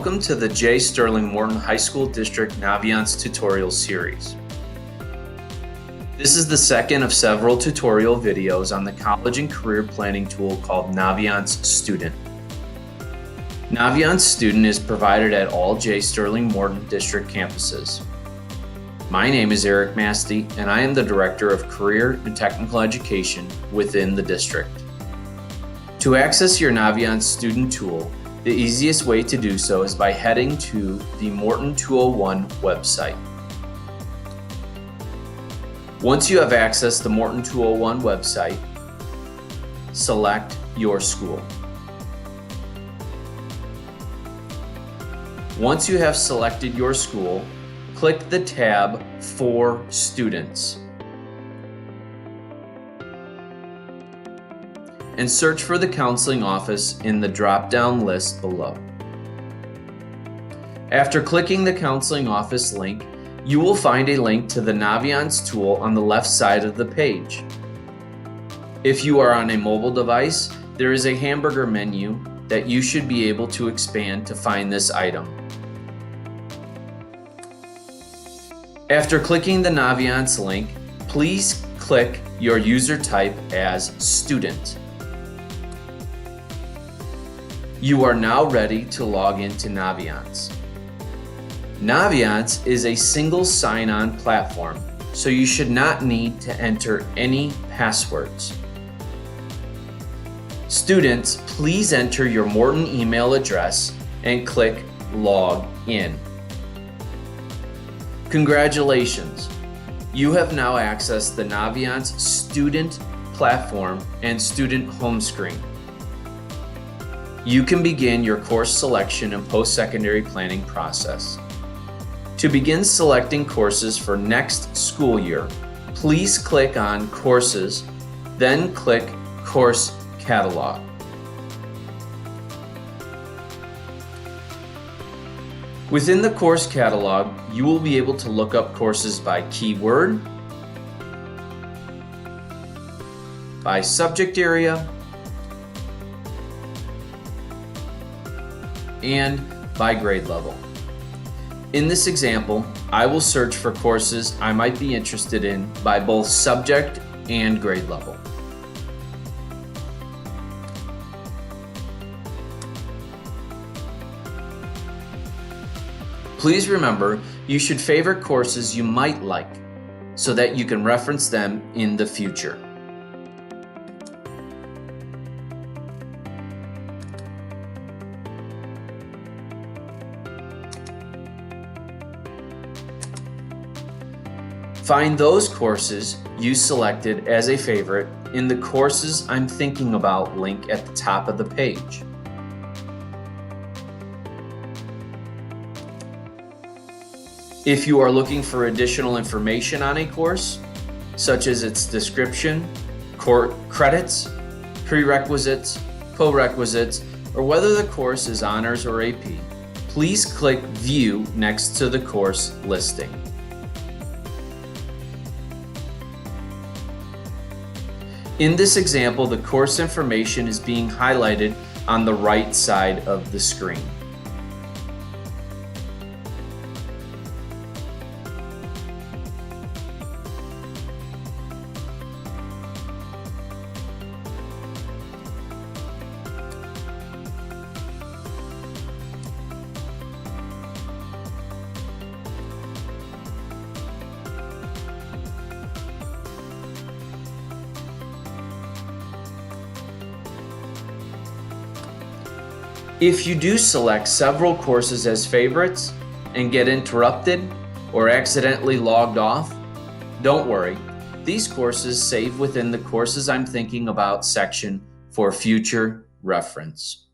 Welcome to the J. Sterling Morton High School District Naviance tutorial series. This is the second of several tutorial videos on the college and career planning tool called Naviance Student. Naviance Student is provided at all J. Sterling Morton District campuses. My name is Eric Masty, and I am the Director of Career and Technical Education within the district. To access your Naviance Student tool, the easiest way to do so is by heading to the Morton 201 website. Once you have accessed the Morton 201 website, select your school. Once you have selected your school, click the tab for Students and search for the counseling office in the drop-down list below. After clicking the counseling office link, you will find a link to the Naviance tool on the left side of the page. If you are on a mobile device, there is a hamburger menu that you should be able to expand to find this item. After clicking the Naviance link, please click your user type as student. You are now ready to log into Naviance. Naviance is a single sign-on platform, so you should not need to enter any passwords. Students, please enter your Morton email address and click Log In. Congratulations! You have now accessed the Naviance Student platform and student home screen. You can begin your course selection and post-secondary planning process. To begin selecting courses for next school year, please click on Courses, then click Course Catalog. Within the course catalog, you will be able to look up courses by keyword, by subject area, and by grade level. In this example, I will search for courses I might be interested in by both subject and grade level. Please remember, you should favorite courses you might like so that you can reference them in the future. Find those courses you selected as a favorite in the Courses I'm Thinking About link at the top of the page. If you are looking for additional information on a course, such as its description, credits, prerequisites, co-requisites, or whether the course is honors or AP, please click View next to the course listing. In this example, the course information is being highlighted on the right side of the screen. If you do select several courses as favorites and get interrupted or accidentally logged off, don't worry. These courses save within the Courses I'm Thinking About section for future reference.